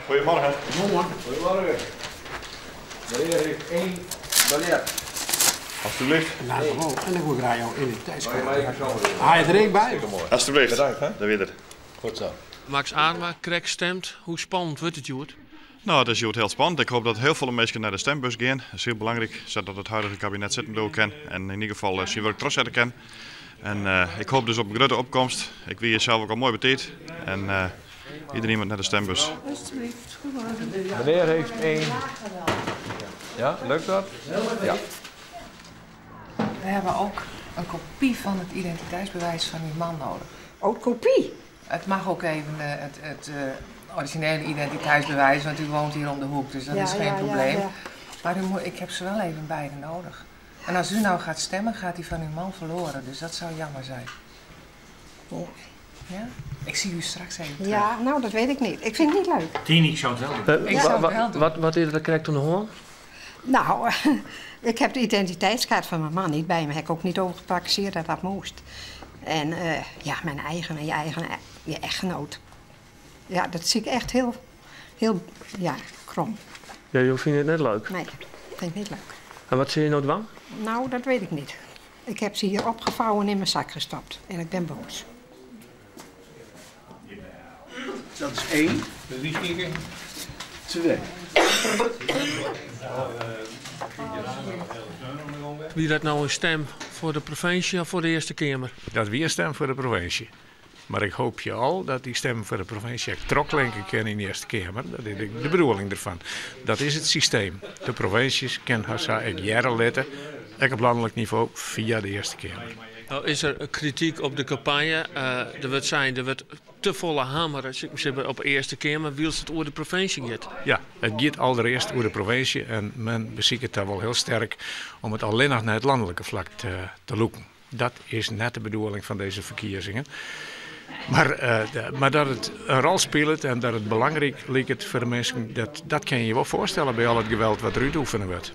Goedemorgen. Goedemorgen. De heer heeft 1 biljet. Alsjeblieft. Nou, gewoon. En dan moet ik graag jouw identiteitskaart. Haal je er één bij? Alsjeblieft. Bedankt, hè? Daar weer er. Goed zo. Max Aarma, correct stemt. Hoe spannend wordt het, Joert? Nou, het is heel spannend. Ik hoop dat heel veel mensen naar de stembus gaan. Dat is heel belangrijk, zodat het huidige kabinet zitten blijven kan. En in ieder geval zien we ik trots zetten kan. En ik hoop dus op een grote opkomst. Ik wil je zelf ook al mooi betijd. En iedereen moet naar de stembus. Alsjeblieft, goedemorgen. Meneer heeft 1. Ja, lukt dat? Ja. We hebben ook een kopie van het identiteitsbewijs van uw man nodig. Ook kopie? Het mag ook even het originele identiteitsbewijs, want u woont hier om de hoek, dus dat is geen probleem. Ja. Maar ik heb ze wel even beide nodig. En als u nou gaat stemmen, gaat die van uw man verloren, dus dat zou jammer zijn. Ja? Ik zie u straks even terug. Ja, nou dat weet ik niet. Ik vind het niet leuk. Tini, ik zou het wel doen. Ik zou het wel doen. Wat is er krijgt toen hoor? Nou, ik heb de identiteitskaart van mijn man niet bij me. Heb ik ook niet over gepraktiseerd dat dat moest. En ja, mijn eigen en je echtgenoot. Ja, dat zie ik echt heel ja, krom. Ja, je vindt het net leuk. Nee, vind ik niet leuk. En wat zie je nou dwang? Nou, dat weet ik niet. Ik heb ze hier opgevouwen in mijn zak gestopt. En ik ben boos. Dat is 1. 2. Wie dat nou een stem voor de provincie of voor de Eerste Kamer? Dat weer stem voor de provincie. Maar ik hoop je al dat die stem voor de provincie troklenken kan in de Eerste Kamer. Dat is de bedoeling ervan. Dat is het systeem. De provincies kennen haar jaren letten. Ook op landelijk niveau via de Eerste Kamer. Nou, is er kritiek op de campagne? Er wordt te volle hamer op de Eerste Kamer. Wiels het over de provincie gaat? Ja, het gaat allereerst over de provincie. En men beziet het daar wel heel sterk om het alleen nog naar het landelijke vlak te loeken. Dat is net de bedoeling van deze verkiezingen. Maar dat het een rol speelt en dat het belangrijk lijkt voor de mensen, dat kan je je wel voorstellen bij al het geweld wat er uitoefenen wordt.